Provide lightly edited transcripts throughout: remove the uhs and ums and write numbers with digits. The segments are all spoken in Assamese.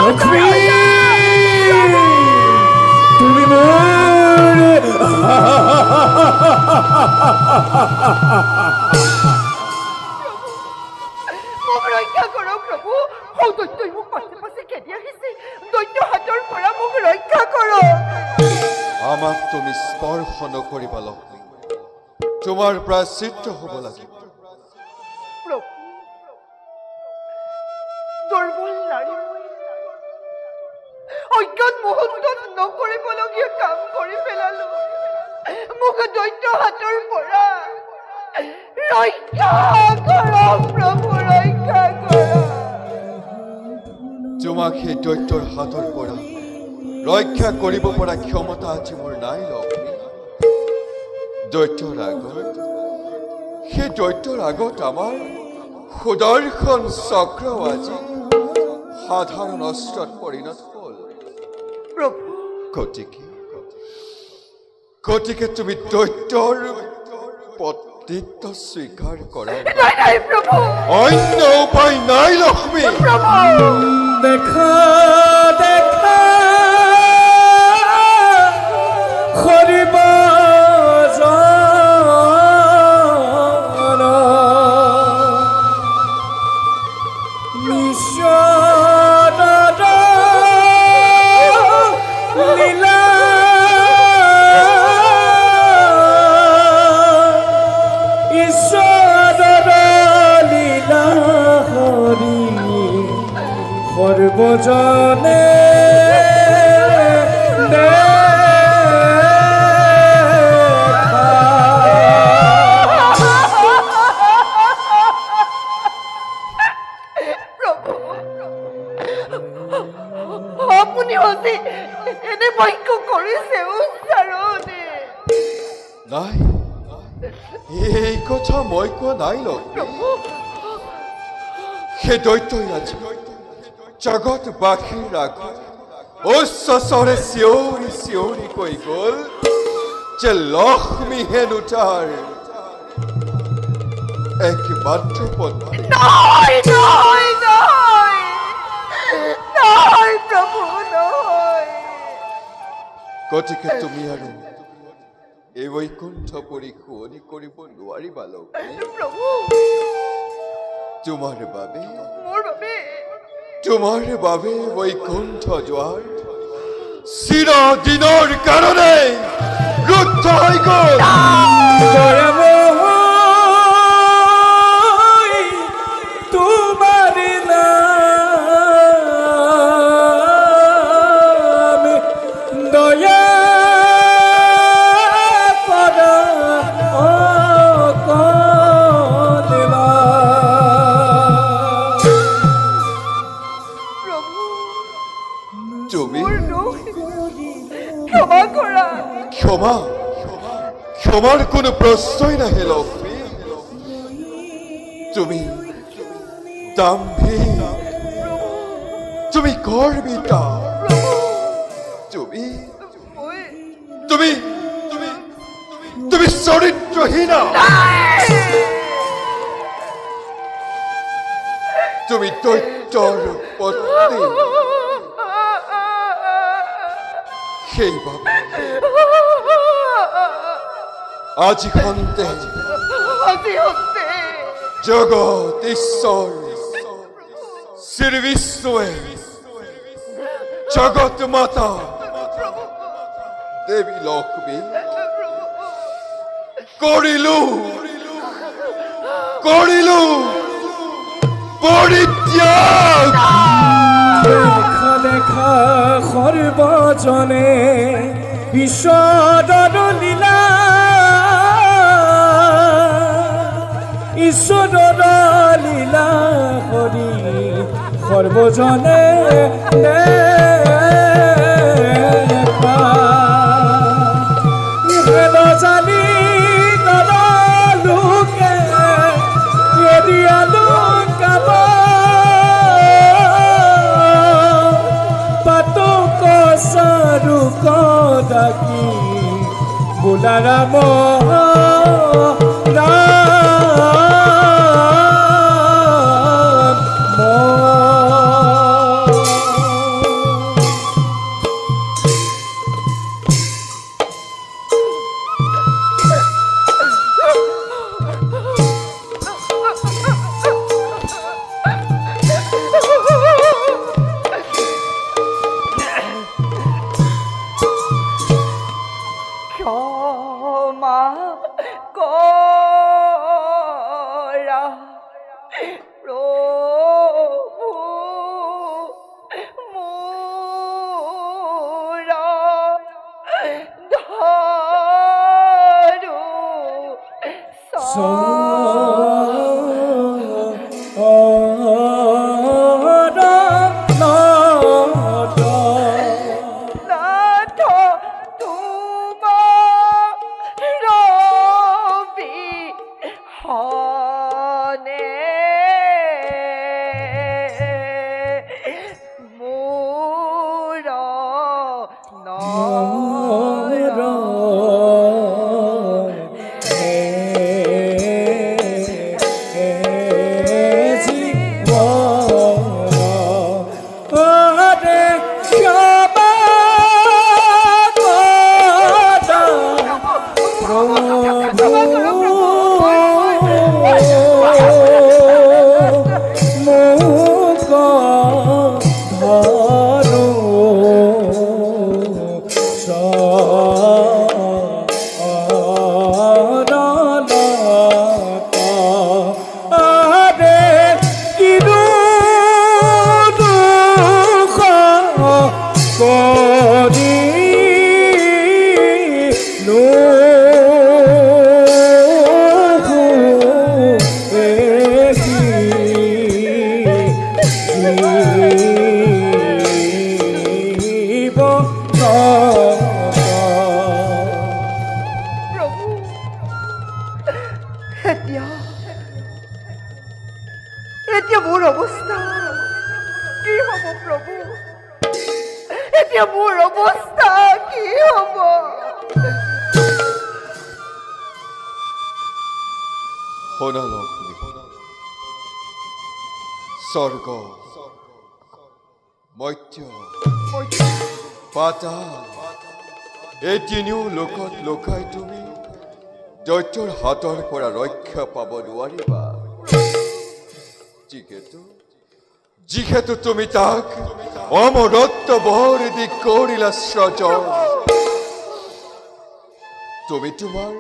লক্ষ্মী তুমি মোৰ মোক ৰক্ষা কৰক প্ৰভু দৈত্যই মোক পাছে পাছে খেদি আহিছে দৈত্য হাতৰ পৰা মোক ৰক্ষা কৰক আমাক তুমি স্পৰ্শ নকৰিবা লক্ষ্মী তোমাৰ প্ৰায়শ্চিত্ত হ'ব লাগিব দুৰ্বল নাৰী অজ্ঞাত মুহূৰ্তত নকৰিবলগীয়া কাম কৰি পেলালো মোক দৈত্য হাতৰ পৰা ৰক্ষা কৰক প্ৰভু ৰক্ষা কৰক তোমাক সেই দৈত্যৰ হাতৰ পৰা ৰক্ষা কৰিব পৰা ক্ষমতা আজি মোৰ নাই লক্ষ্মী দৈত্যৰ আগত আমাৰ সুদৰ্শন চক্ৰ আজি সাধাৰণ অস্ত্ৰত পৰিণত হ'ল গতিকে তুমি দৈত্যৰ পতিত্ব স্বীকাৰ কৰা অন্য উপায় নাই লক্ষ্মী দেখা দেখা কৰিব সৰ্বজনে আপুনি হতে এনে বাক্য কৰিছে উচ্চাৰণে নাই এই কথা মই কোৱা নাই লক্ষ্মী সেই দৈত্যই আজি জগতবাসীৰ আগত উচ্চ স্বৰে চিঞৰি চিঞৰি কৈ গ'ল যে লক্ষ্মী হেনো তাৰ একমাত্ৰ পত্নী নহয় প্ৰভু নহয় গতিকে তুমি আৰু এই বৈকুণ্ঠপুৰী শুৱনি কৰিব নোৱাৰিবা লক্ষ্মী প্ৰভু তোমাৰ বাবে বৈকুণ্ঠ যোৱাৰ চিৰদিনৰ কাৰণে ৰুদ্ধ হৈ গ'ল তোমাৰ নাম দয়া কৰা ক্ষমাৰ কোনো প্ৰশ্নই নাহে লক্ষ্মী তুমি দাম্ভিক তুমি গৰ্বিতা তুমি চৰিত্ৰহীনা তুমি দৈত্যৰ পত্নী সেইবাবে আজি খন্তে জগত ঈশ্বৰ শ্ৰী বিষ্ণুৱে জগত মাতা দেৱী লক্ষ্মী কৰিলো পৰিত্যাগ দেখা দেখা সৰ্বজনে ঈশ্বৰৰ লীলা ঈশ্বৰৰ লীলা কৰি সৰ্বজনে জানি লোকে এদিয়ালো কাব পাতক চাৰু কদাকি বোলাৰাম কৰি এতিয়া মোৰ অৱস্থা কি হ'ব প্ৰভু এতিয়া মোৰ অৱস্থা কি হ'ব শুনা লক্ষ্মী স্বৰ্গ মৰ্ত্য পাতাল এই তিনিও লোকত লুকাই তুমি দৈত্যৰ হাতৰ পৰা ৰক্ষা পাব নোৱাৰিবা যিহেতু তুমি তাক অমৰত্ব বৰ দি কৰিলা সৃজন তুমি তোমাৰ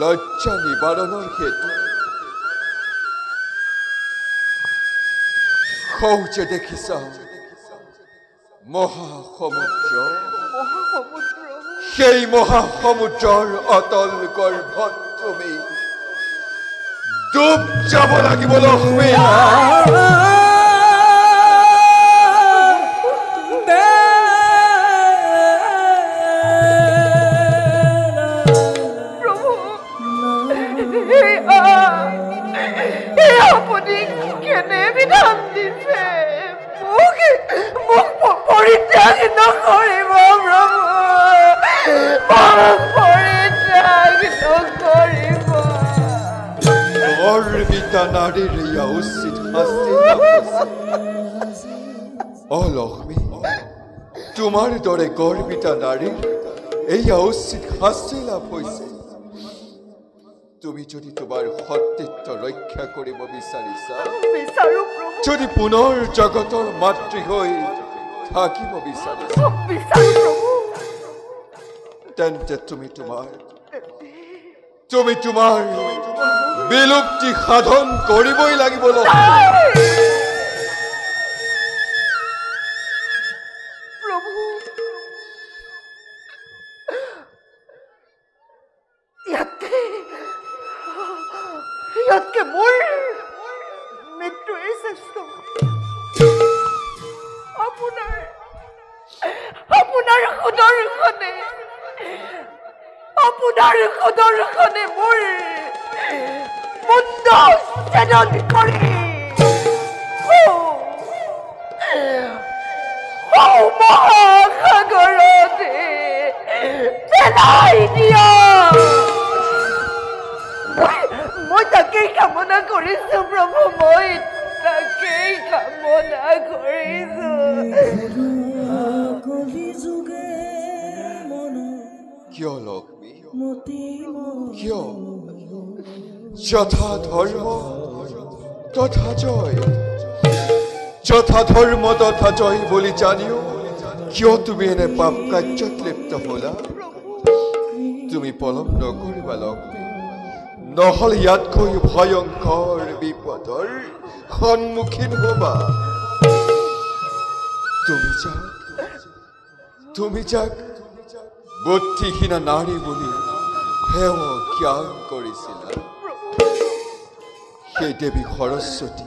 লজ্জা নিবাৰণৰ হেতু সৌজে দেখিছা মহাসমুদ্ৰ সেই মহাসমুদ্ৰৰ অতল গৰ্ভত তুমি ডুব যাব লাগিব লক্ষ্মী আপুনি কেনে বিধান দিছে মোক পৰিত্যাগ নকৰিব প্ৰভু পৰিত্যাগ নকৰিব গৰ্বিতা নাৰীৰ ইয়া উচিত শাস্তি অ লক্ষ্মী তোমাৰ দৰে গৰ্বিতা নাৰীৰ এয়া উচিত শাস্তি লাভ হৈছে তুমি যদি তোমাৰ সতীত্ব ৰক্ষা কৰিব বিচাৰিছা যদি পুনৰ জগতৰ মাতৃ হৈ থাকিব বিচাৰিছা তেন্তে তুমি তোমাৰ বিলুপ্তি সাধন কৰিবই লাগিব ইয়াতকে মোৰ মৃত্যুৱে শ্ৰেষ্ঠ আপোনাৰ সুদৰ্শনে মোৰ মুণ্ড ছেদন কৰি মহাসাগৰতে পেলাই দিয়া মই তাকেই কামনা কৰিছো প্ৰভু মই তাকেই কামনা কৰিছো কিয় লক্ষ্মী কিয় যথা ধৰ্ম তথা জয় যথা ধৰ্ম তথা জয় বুলি জানিও কিয় তুমি এনে পাপ কাৰ্যত লিপ্ত হলা তুমি পলম নকৰিবা লক্ষ্মী নহ'লে ইয়াতকৈ ভয়ংকৰ বিপদৰ সন্মুখীন হবা তুমি যাক বুদ্ধিহীনা নাৰী বুলি হেও জ্ঞান কৰিছিলা সেই দেৱী সৰস্বতী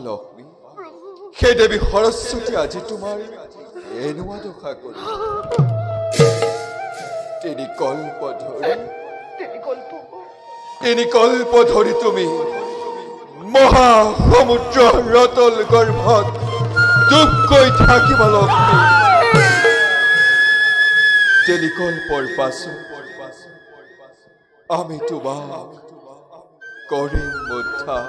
লক্ষ্মী সেই দেৱী সৰস্বতী আজি তোমাৰ এনেকুৱা দশা কৰি তিনি কল্প ধৰি তুমি মহাসমুদ্ৰৰ ৰতল গৰ্ভত ডুবকৈ থাকিবা লক্ষ্মী তিনি কল্পৰ পাছত আমি তোমাক কৰিম উদ্ধাৰ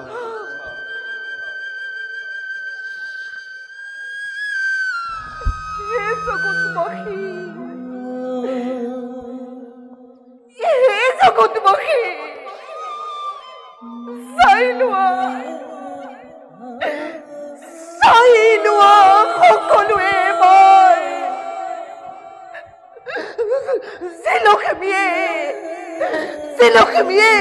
জগতবাসী চাই লোৱা সকলোৱে মই লক্ষ্মীয়ে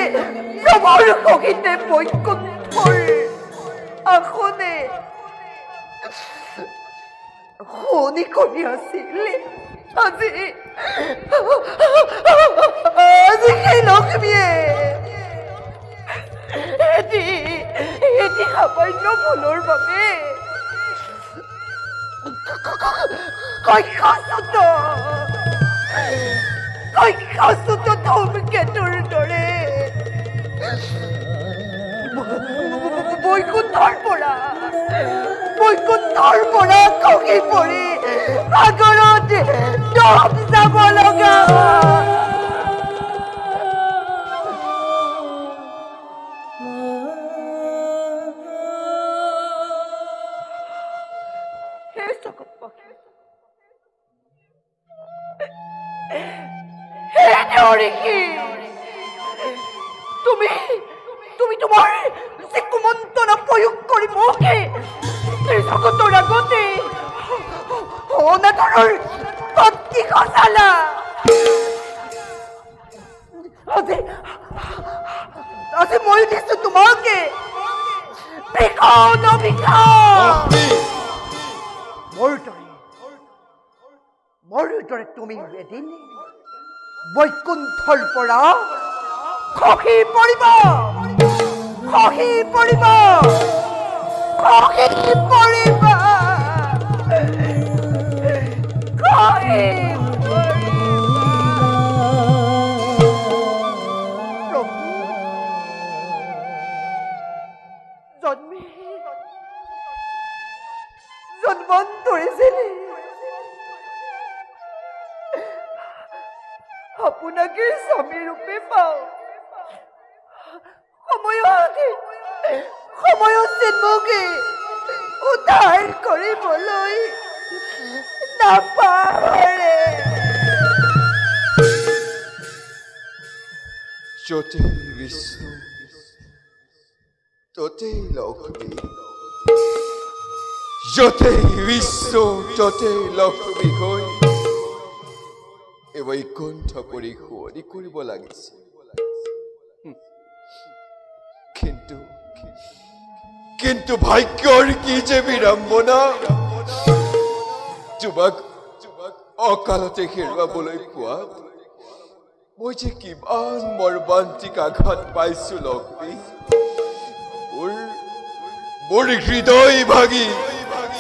প্ৰভুৰ সহিতে বৈকুণ্ঠৰ আসনে শুনি কৰি আছিল আজি সেই লক্ষ্মীয়ে এটি সামান্য ভুলৰ বাবে ধূমকেতুৰ দৰে বৈকুণ্ঠৰ পৰা খহি পৰি সাগৰত ডুব যাব লগা তুমি তোমাৰ যে কুমন্ত্ৰণা প্ৰয়োগ কৰি মোকে জগতৰ আগতে অনাদৰৰ ভক্তি খচালা আজি মই দিছো তোমাকে মোৰ দৰে তুমি এদিন বৈকুণ্ঠৰ পৰা খহি পৰিবা জন্মান্তৰে যেনে আপোনাকে স্বামী ৰূপে পাওঁ সময়ত যেন মোকে উদ্ধাৰ কৰিবলৈ নাপাহৰে য'তে বিষ্ণু ত'তেই লক্ষ্মী য'তে বিষ্ণু ত'তেই লক্ষ্মী হৈ এই বৈকুণ্ঠ পৰি শুৱনি কৰিব লাগিছে কিন্তু ভাগ্যৰ কি যে বিড়ম্বনা তোমাক অকালতে হেৰুৱাবলৈ পোৱা মই যে কিমান মৰ্মান্তিক আঘাত পাইছো লক্ষ্মী মোৰ হৃদয় ভাগি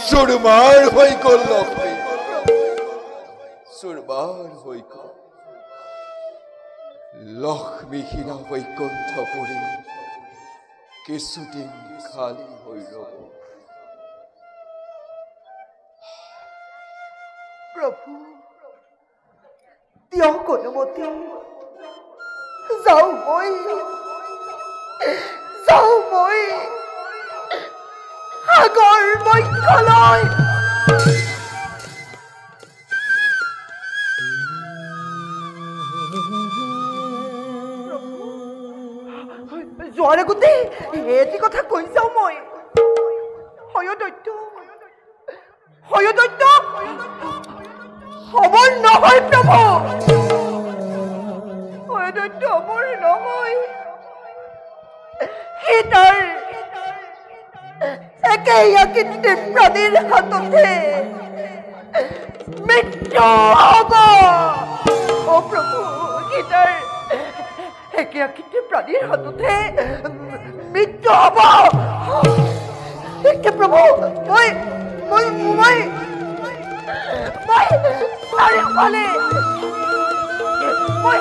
চুৰমাৰ হৈ গ'ল লক্ষ্মী চুৰমাৰ হৈ গ'ল লক্ষ্মীহীনা বৈকুণ্ঠ পৰি কিছুদিন খালী হৈ ৰ'ব প্ৰভু দিয়ক অনুমতি যাওঁ মই সাগৰ বক্ষলৈ যোৱাৰ আগতে এটি কথা কৈ যাওঁ মই হয়দৈত্য অমৰ নহয় প্ৰভু হয়দৈত্য অমৰ নহয় সি তাৰ একেইয়াকিতে প্ৰাণীৰ হাততে মৃত্যু হ'ব অ প্ৰভু সি তাৰ একেইয়াকিতে প্ৰাণীৰ হাততে মৃত্যু হ'ব এতিয়া প্ৰভু মই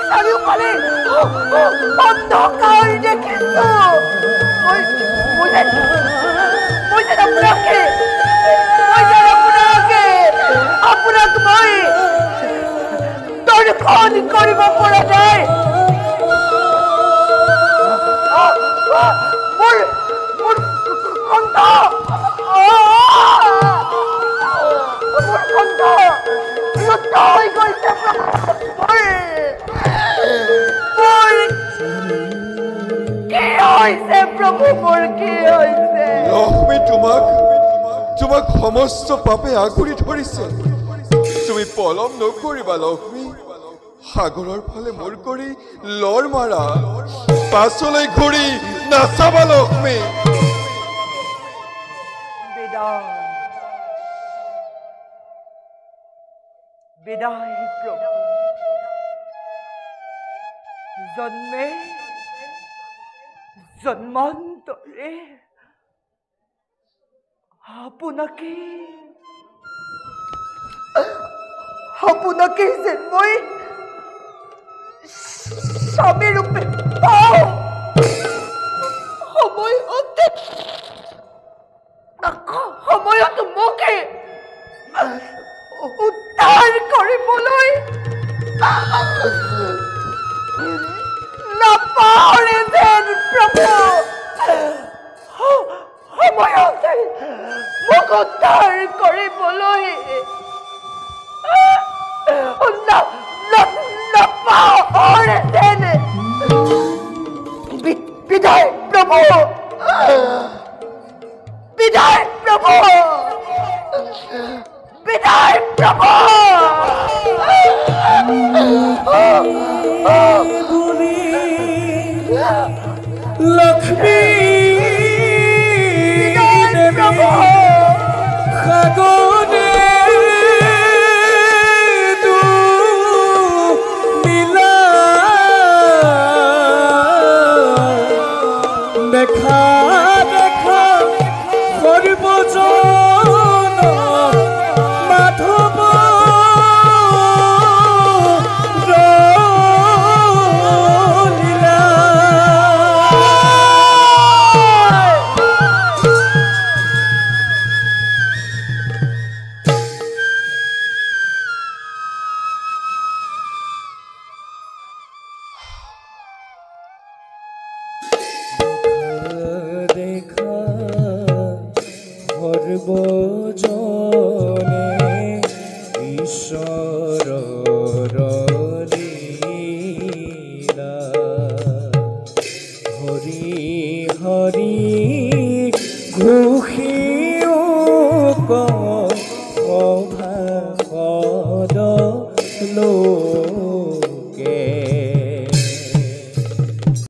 চাৰিওফালে অন্ধকাৰ দেখিছো আপোনাক মই দৰ্শন কৰিব পৰা নাই মোৰ কণ্ঠ লুপ্ত হৈ গৈছে কি হৈছে প্ৰভু মোৰ কি হৈছে লক্ষ্মী তোমাক সমস্ত পাপে আগুৰি ধৰিছে তুমি পলম নকৰিবা লক্ষ্মী সাগৰৰ ফালে মূৰ কৰি লৰ মাৰা পাছলৈ ঘূৰি নাচাবা লক্ষ্মী বিদায় প্ৰভু জন্মে জন্মান্তৰে আপোনাকে যেন মই স্বামী ৰূপে পাওঁ সময়ত মোকে উদ্ধাৰ কৰিবলৈ নাপাহৰে যেন প্ৰভু সময়তে মোক উদ্ধাৰ কৰিবলৈ নাপাহৰে যেন বিদায় প্ৰভু বিদায় প্ৰভু বিদায় প্ৰভু লক্ষ্মী দেৱী সাগৰে মিলা দেখা দেখা সৰ্বজন মাধৱ সৰ্বজনে ঈশ্বৰৰ লীলা হৰি হৰি ঘোষিও সভাসদ লো